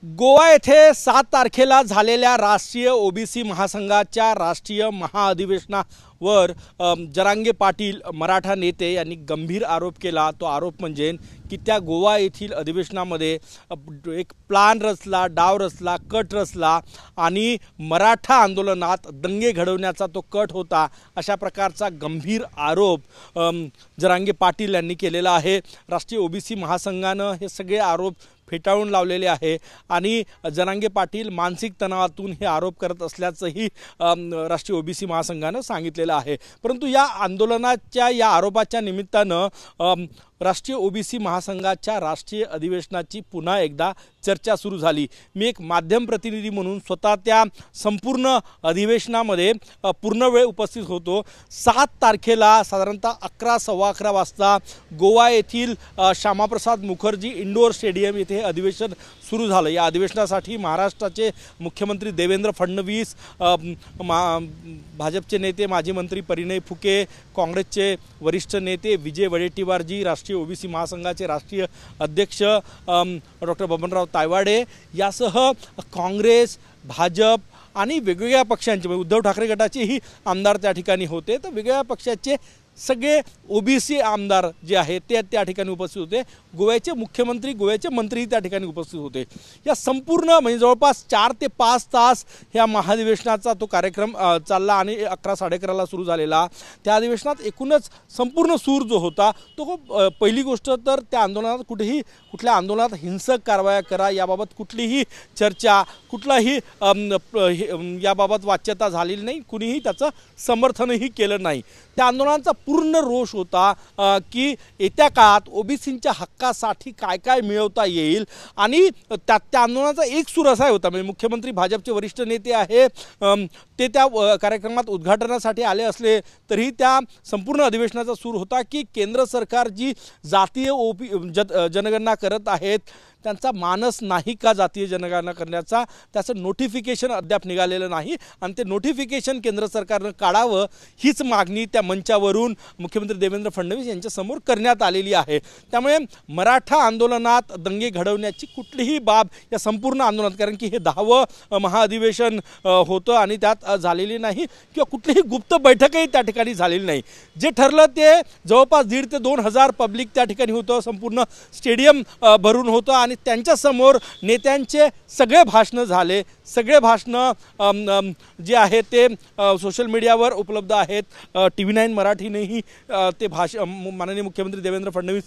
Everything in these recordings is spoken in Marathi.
गोवा येथे 7 तारखेला झालेल्या राष्ट्रीय ओबीसी महासंघाच्या राष्ट्रीय महाअधिवेशनावर जरांगे पाटील मराठा नेते यांनी गंभीर आरोप केला। तो आरोप म्हणजे की त्या गोवा येथील अधिवेशनामध्ये एक प्लान रचला, डाव रचला, कट रचला आणि मराठा आंदोलनात दंगे घडवण्याचा तो कट होता, अशा प्रकारचा गंभीर आरोप जरांगे पाटील यांनी केलेला आहे। राष्ट्रीय ओबीसी महासंघाने हे सगळे आरोप फेटाळून लावलेले आहे आणि जरांगे पाटील मानसिक तणावातून हे आरोप करत असल्याचंही राष्ट्रीय ओबीसी महासंघाने सांगितलेलं आहे। परंतु या आंदोलनाच्या या आरोपाच्या निमित्तानं राष्ट्रीय ओबीसी महासंघाच्या राष्ट्रीय अधिवेशनाची पुन्हा एकदा चर्चा सुरू झाली। मी एक माध्यम प्रतिनिधी म्हणून स्वतः त्या संपूर्ण अधिवेशनामध्ये पूर्ण वेळ उपस्थित होतो। 7 तारखेला साधारणतः 11 सव्वा 11 वाजता गोवा येथील श्यामाप्रसाद मुखर्जी इंडोर स्टेडियम येथे अधिवेशन सुरू झालं। या अधिवेशनासाठी महाराष्ट्राचे मुख्यमंत्री देवेंद्र फडणवीस, भाजपचे नेते माजी मंत्री परिणय फुके, काँग्रेसचे वरिष्ठ नेते विजय वडेट्टीवारजी, राष्ट्रीय ओबीसी महासंघाचे राष्ट्रीय अध्यक्ष डॉक्टर बबनराव तायवाडे यासह काँग्रेस, भाजप आणि वेगवेगळ्या पक्षांचे उद्धव ठाकरे गटाचेही आमदार त्या ठिकाणी होते। तर वेगवेगळ्या पक्षाचे सगळे ओबीसी आमदार जे आहेत ते त्या ठिकाणी उपस्थित होते। गोव्याचे मुख्यमंत्री, गोव्याचे मंत्री त्या ठिकाणी उपस्थित होते। या संपूर्ण म्हणजे जवळपास 4 ते 5 तास ह्या महाधिवेशनाचा तो कार्यक्रम चालला आणि 11 साडेअकराला ला सुरू झालेला। त्या अधिवेशनात एकूणच संपूर्ण सूर जो होता तो पहिली गोष्ट तर त्या आंदोलनात कुठल्या आंदोलनात हिंसक कारवाया करा याबाबत कुठलीही चर्चा, कुठलाही याबाबत वाच्यता झालेली नाही, कुणीही त्याचं समर्थनही केलं नाही। त्या आंदोलनाचा पूर्ण रोष होता की येत्या काळात ओबीसींच्या हक्कासाठी काय काय मिळवता येईल आणि त्या आंदोलनाचा एक सूर असा होता म्हणजे मुख्यमंत्री भाजपचे वरिष्ठ नेते आहे ते त्या कार्यक्रमात उद्घाटनासाठी आले असले तरी त्या संपूर्ण अधिवेशनाचा सूर होता की केंद्र सरकार जी जातीय जनगणना करत आहेत त्यांचा मानस नाही का जातीय जनगणना करण्याचा, त्याचं नोटिफिकेशन अद्याप निघालेलं नाही आणि ते नोटिफिकेशन केंद्र सरकारनं काढावं हीच मागणी त्या मंचावरून मुख्यमंत्री देवेंद्र फडणवीस यांच्यासमोर करण्यात आलेली आहे। त्यामुळे मराठा आंदोलनात दंगे घडवण्याची कुठलीही बाब या संपूर्ण आंदोलनात, कारण की हे 10वं महाअधिवेशन होतं आणि त्यात झालेली नाही किंवा कुठलीही गुप्त बैठकही त्या ठिकाणी झालेली नाही। जे ठरलं ते जवळपास 1,500 ते 2,000 पब्लिक त्या ठिकाणी होतं, संपूर्ण स्टेडियम भरून होतं आणि त्यांच्यासमोर नेत्यांचे सगळे भाषणं झाले। सगळे भाषणं जे आहे ते सोशल मीडियावर उपलब्ध आहेत। TV9 मराठीनेही ते माननीय मुख्यमंत्री देवेंद्र फडणवीस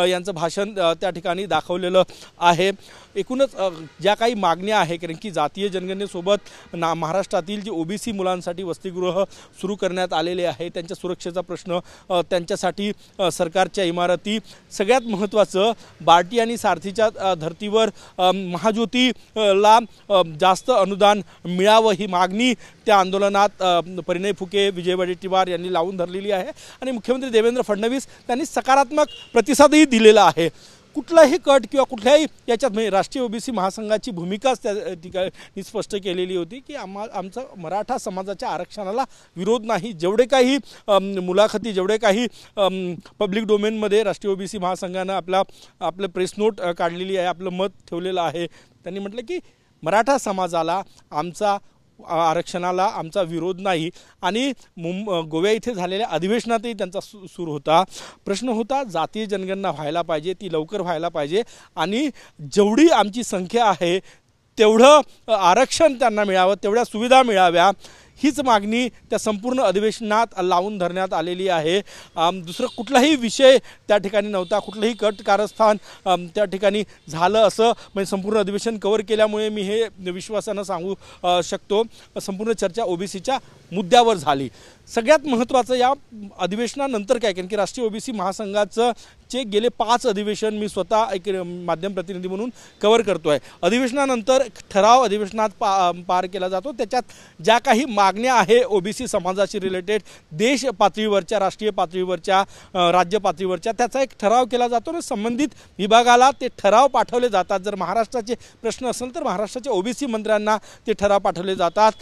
यांचं भाषण त्या ठिकाणी दाखवलेलं आहे। एकूणच ज्या काही मागण्या आहे, कारण की जातीय जनगणनेसोबत महाराष्ट्रातील जे ओबीसी मुलांसाठी वसतिगृह सुरू करण्यात आलेले आहे त्यांच्या सुरक्षेचा प्रश्न, त्यांच्यासाठी सरकारच्या इमारती, सगळ्यात महत्त्वाचं बार्टी आणि सारथीच्या धर्तीवर महाज्योतीला जास्त अनुदान मिळावं ही मागणी त्या आंदोलनात परिणय फुके, विजय वडेट्टीवार यांनी लावून धरलेली आहे आणि मुख्यमंत्री देवेंद्र फडणवीस त्यांनी सकारात्मक प्रतिसादही दिलेला आहे। कुठलाही कट किंवा कुठल्याही याच्यात म्हणजे राष्ट्रीय ओबीसी महासंघाची भूमिकाच त्या ठिकाणी स्पष्ट केलेली होती की आमचा मराठा समाजाच्या आरक्षणाला विरोध नाही। जेवढे काही मुलाखती, जेवढे काही पब्लिक डोमेनमध्ये राष्ट्रीय ओबीसी महासंघानं आपलं प्रेस नोट काढलेली आहे, आपलं मत ठेवलेलं आहे। त्यांनी म्हटलं की मराठा समाजाला आरक्षणाला आमचा विरोध नाही आणि गोव्या इथे झालेल्या अधिवेशनातही त्यांचा सूर होता। प्रश्न होता जातीय जनगणना व्हायला पाहिजे, ती लवकर व्हायला पाहिजे आणि जेवढी आमची संख्या आहे तेवढं आरक्षण त्यांना मिळावं, तेवढ्या सुविधा मिळाव्या हीच मागणी त्या संपूर्ण अधिवेशनात लावून धरण्यात आलेली आहे। दुसरं कुठलाही विषय त्या ठिकाणी नव्हता, कुठलंही कट कारस्थान त्या ठिकाणी झालं असं म्हणजे संपूर्ण अधिवेशन कव्हर केल्यामुळे मी हे विश्वासानं सांगू शकतो। संपूर्ण चर्चा ओबीसीच्या मुद्द्यावर झाली। सगळ्यात महत्त्वाचं या अधिवेशनानंतर काय, कारण की राष्ट्रीय ओबीसी महासंघाचं जे गेले 5 अधिवेशन मी स्वतः एक माध्यम प्रतिनिधी म्हणून कव्हर करतो आहे। अधिवेशनानंतर ठराव अधिवेशनात पार केला जातो, त्याच्यात ज्या काही मागण्या आहे ओबीसी समाजाशी रिलेटेड देश पातळीवरच्या, राष्ट्रीय पातळीवरच्या, राज्य पातळीवरच्या त्याचा एक ठराव केला जातो आणि संबंधित विभागाला ते ठराव पाठवले जातात. जर महाराष्ट्राचे प्रश्न असेल तर महाराष्ट्राच्या ओबीसी मंत्र्यांना ते ठराव पाठवले जातात.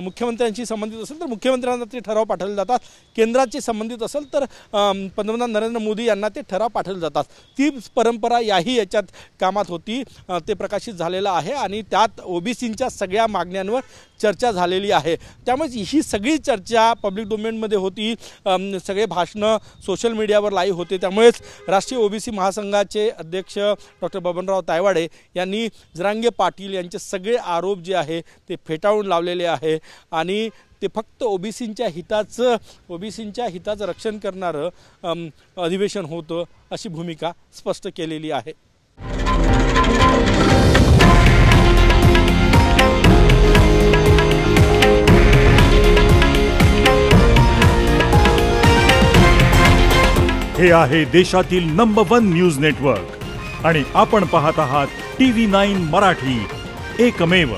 मुख्यमंत्र्यांशी संबंधित असेल तर मुख्यमंत्र्यांना ते ठराव पाठवले जातात. केंद्राचे संबंधित असेल तर पंतप्रधान नरेंद्र मोदी यांना ते ठराव पाठवले जातात. ती परंपरा याही याच्यात कामात होती, ते प्रकाशित झालेलं आहे आणि त्यात ओबीसींच्या सगळ्या मागण्यांवर चर्चा झालेली आहे. त्यामुळे ही सगळी चर्चा पब्लिक डोमेनमध्ये होती, सगळे भाषणं सोशल मीडियावर लाईव्ह होते. त्यामुळेच राष्ट्रीय ओबीसी महासंघाचे अध्यक्ष डॉक्टर बबनराव तायवाडे यांनी जरांगे पाटील यांचे सगळे आरोप जे आहे ते फेटाळून लावलेले आहे आणि ते फक्त ओबीसींच्या हिताचं रक्षण करणारं अधिवेशन होतं अशी भूमिका स्पष्ट केलेली आहे. हे आहे देशातील नंबर 1 न्यूज नेटवर्क आणि आपण पाहत आहात TV9 मराठी, एकमेव.